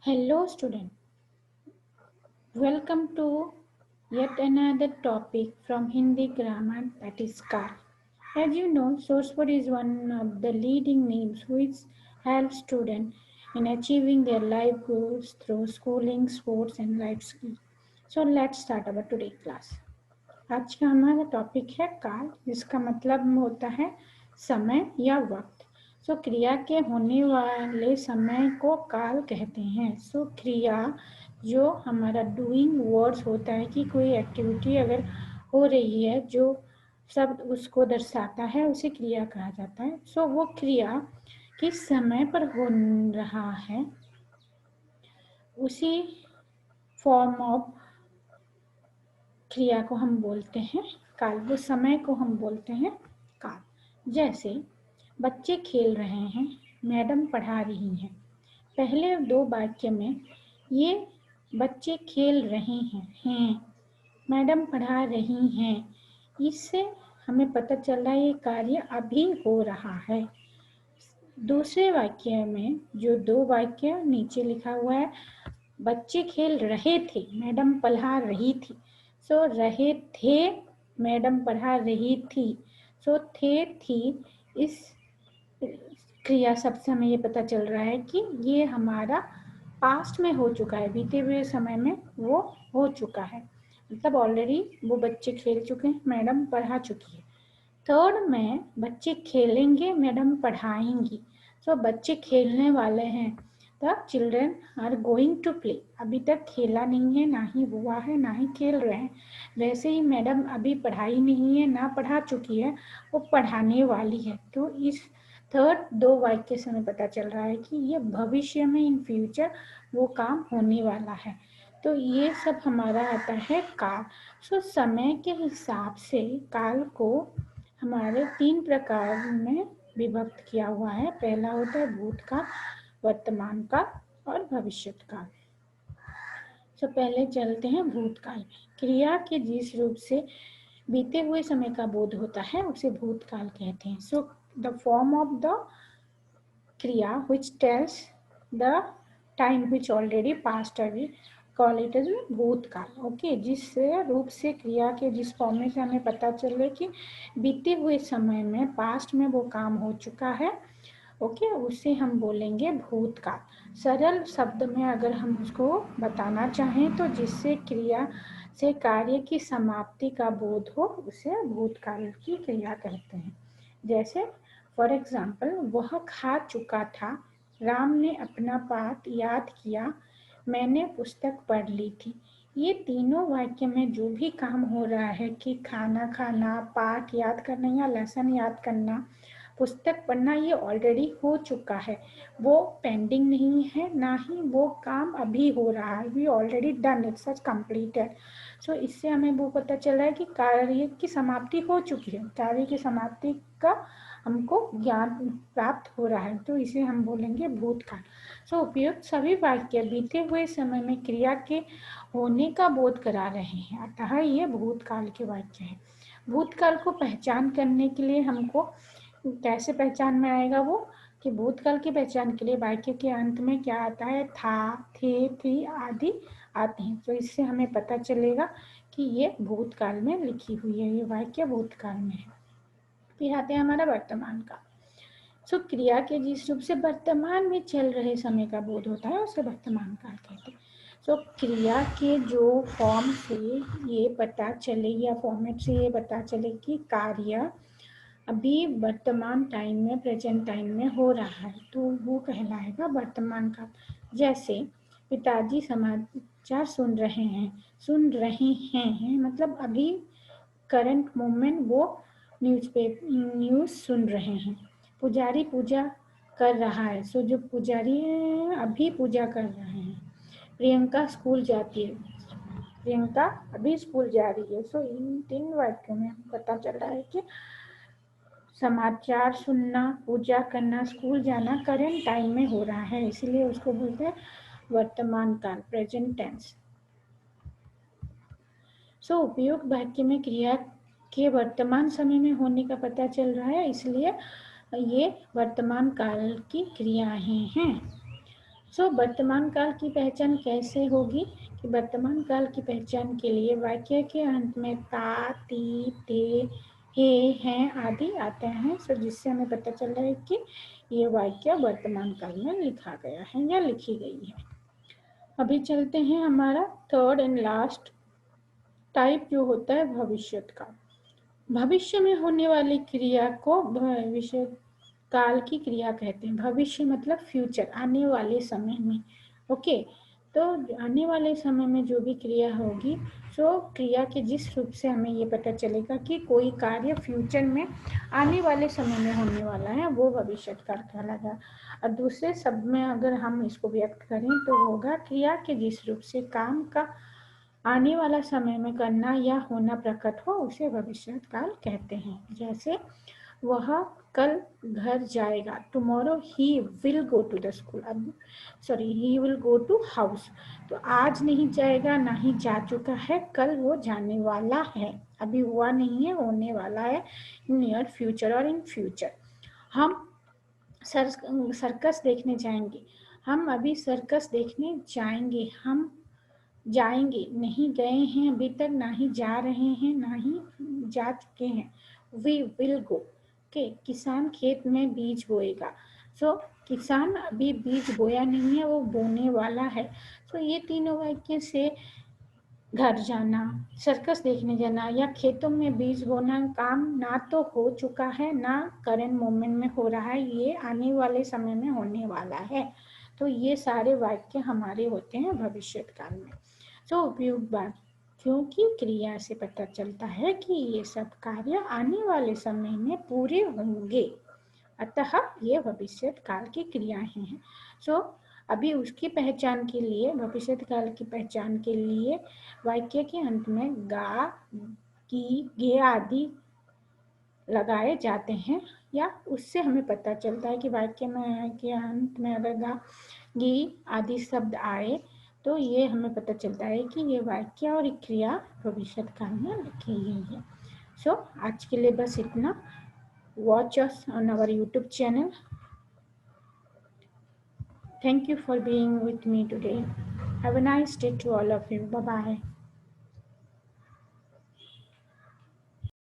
Hello, student. Welcome to yet another topic from Hindi grammar, that is car. As you know, SourceBoard is one of the leading names which helps students in achieving their life goals through schooling, sports, and life skills. So let's start our today class. आज का हमारा topic है काल, जिसका मतलब होता है समय या वक्त। क्रिया के होने वाले समय को काल कहते हैं। क्रिया जो हमारा डूइंग वर्ड्स होता है कि कोई एक्टिविटी अगर हो रही है जो शब्द उसको दर्शाता है उसे क्रिया कहा जाता है। वो क्रिया किस समय पर हो रहा है उसी फॉर्म ऑफ क्रिया को हम बोलते हैं काल। वो समय को हम बोलते हैं काल। जैसे बच्चे खेल रहे हैं, मैडम पढ़ा रही हैं। पहले दो वाक्य में ये बच्चे खेल रहे हैं, मैडम पढ़ा रही हैं, इससे हमें पता चल रहा है ये कार्य अभी हो रहा है। दूसरे वाक्य में जो दो वाक्य नीचे लिखा हुआ है, बच्चे खेल रहे थे, मैडम पढ़ा रही थी। रहे थे, मैडम पढ़ा रही थी। थे थी, इस क्रिया शब्द से हमें ये पता चल रहा है कि ये हमारा पास्ट में हो चुका है, बीते हुए समय में वो हो चुका है, मतलब ऑलरेडी वो बच्चे खेल चुके हैं, मैडम पढ़ा चुकी है। थर्ड में बच्चे खेलेंगे, मैडम पढ़ाएंगी। बच्चे खेलने वाले हैं, the children are going to play. अभी तक खेला नहीं है, ना ही हुआ है, ना ही खेल रहे हैं। वैसे ही मैडम अभी पढ़ाई नहीं है, ना पढ़ा चुकी है, वो पढ़ाने वाली है। तो इस थर्ड दो वाक्य से हमें पता चल रहा है कि ये भविष्य में, इन फ्यूचर वो काम होने वाला है। तो ये सब हमारा आता है काल। समय के हिसाब से काल को हमारे 3 प्रकार में विभक्त किया हुआ है। पहला होता है भूतकाल, वर्तमान काल और भविष्यत काल। पहले चलते हैं भूतकाल में। क्रिया के जिस रूप से बीते हुए समय का बोध होता है उसे भूतकाल कहते हैं। द फॉर्म ऑफ द क्रिया which tells the time which already passed away call it as भूतकाल। ओके, जिस रूप से क्रिया के जिस फॉर्म में से हमें पता चले कि बीते हुए समय में, पास्ट में वो काम हो चुका है, ओके, उसे हम बोलेंगे भूतकाल। सरल शब्द में अगर हम उसको बताना चाहें तो जिससे क्रिया से कार्य की समाप्ति का बोध हो उसे भूतकाल की क्रिया कहते हैं। जैसे फॉर एग्जाम्पल, वह खा चुका था, राम ने अपना पाठ याद किया, मैंने पुस्तक पढ़ ली थी। ये तीनों वाक्य में जो भी काम हो रहा है कि खाना खाना, पाठ याद करना या लेसन याद करना, पुस्तक पढ़ना, ये ऑलरेडी हो चुका है, वो पेंडिंग नहीं है, ना ही वो काम अभी हो रहा है, we already done it, such completed. इससे हमें वो पता चल रहा है कि कार्य की समाप्ति हो चुकी है, कार्य की समाप्ति का हमको ज्ञान प्राप्त हो रहा है, तो इसे हम बोलेंगे भूतकाल। उपयुक्त सभी वाक्य बीते हुए समय में क्रिया के होने का बोध करा रहे हैं, अतः ये भूतकाल के वाक्य हैं। भूतकाल को पहचान करने के लिए हमको कैसे पहचान में आएगा वो, कि भूतकाल की पहचान के लिए वाक्य के अंत में क्या आता है, था, थे, थी आदि आते हैं। तो इससे हमें पता चलेगा कि ये भूतकाल में लिखी हुई है, ये वाक्य भूतकाल में है। फिर आते हैं हमारा वर्तमान काल। क्रिया के जिस रूप से वर्तमान में चल रहे समय का बोध होता है उसे वर्तमान काल कहते हैं। क्रिया के जो फॉर्म से ये पता चले या फॉर्मेट से ये पता चले कि कार्य अभी वर्तमान टाइम में, प्रेजेंट टाइम में हो रहा है, तो वो कहलाएगा वर्तमान काल। जैसे पिताजी समाचार सुन रहे हैं, मतलब अभी करंट मोमेंट वो न्यूज़ सुन रहे हैं। पुजारी पूजा कर रहा है, जो पुजारी अभी पूजा कर रहे हैं। प्रियंका स्कूल जाती है, प्रियंका अभी स्कूल जा रही है। इन 3 वाक्यों में पता चल रहा है कि समाचार सुनना, पूजा करना, स्कूल जाना करंट टाइम में हो रहा है, इसलिए उसको बोलते हैं वर्तमान काल, प्रेजेंट टेंस। उपयुक्त वाक्य में क्रिया के वर्तमान समय में होने का पता चल रहा है, इसलिए ये वर्तमान काल की क्रियाएं हैं। सो वर्तमान काल की पहचान कैसे होगी कि वर्तमान काल की पहचान के लिए वाक्य के अंत में ता, ती, ते, हे, हैं आदि आते हैं। सो जिससे हमें पता चल रहा है कि ये वाक्य वर्तमान काल में लिखा गया है या लिखी गई है। अभी चलते हैं हमारा थर्ड एंड लास्ट टाइप जो होता है भविष्यत का। भविष्य में होने वाली क्रिया को भविष्य काल की क्रिया कहते हैं। भविष्य मतलब फ्यूचर, आने वाले समय में। ओके, तो आने वाले समय में जो भी क्रिया होगी, सो क्रिया के जिस रूप से हमें ये पता चलेगा कि कोई कार्य फ्यूचर में आने वाले समय में होने वाला है, वो भविष्य काल कहलाएगा। और दूसरे शब्द में अगर हम इसको व्यक्त करें तो होगा क्रिया के जिस रूप से काम का आने वाला समय में करना या होना प्रकट हो, उसे भविष्य काल कहते हैं। जैसे वह कल घर जाएगा, tomorrow he will go to the school. अब he will go to house, तो आज नहीं जाएगा, ना ही जा चुका है, कल वो जाने वाला है। अभी हुआ नहीं है, होने वाला है, नियर फ्यूचर और इन फ्यूचर। हम सर्कस देखने जाएंगे, हम अभी सर्कस देखने जाएंगे। हम जाएंगे, नहीं गए हैं अभी तक, ना ही जा रहे हैं, ना ही जा चुके हैं। We will go. के किसान खेत में बीज बोएगा। सो किसान अभी बीज बोया नहीं है, वो बोने वाला है। सो ये तीनों वाक्य से घर जाना, सर्कस देखने जाना या खेतों में बीज बोना काम ना तो हो चुका है, ना करंट मोमेंट में हो रहा है, ये आने वाले समय में होने वाला है। तो ये सारे वाक्य हमारे होते हैं भविष्य काल में। सो उपयुक्त बात, क्योंकि क्रिया से पता चलता है कि ये सब कार्य आने वाले समय में पूरे होंगे, अतः ये भविष्य काल की क्रियाएं हैं। सो अभी उसकी पहचान के लिए, भविष्य काल की पहचान के लिए वाक्य के अंत में गा, की, गे आदि लगाए जाते हैं, या उससे हमें पता चलता है कि वाक्य में के अंत में अगर गा, गी आदि शब्द आए तो ये हमें पता चलता है कि ये वाक्य और क्रिया भविष्य काल में लिखी गई है। सो आज के लिए बस इतना। Watch us on our YouTube channel. Thank you for being with me today. Have a nice day to all of you. Bye bye.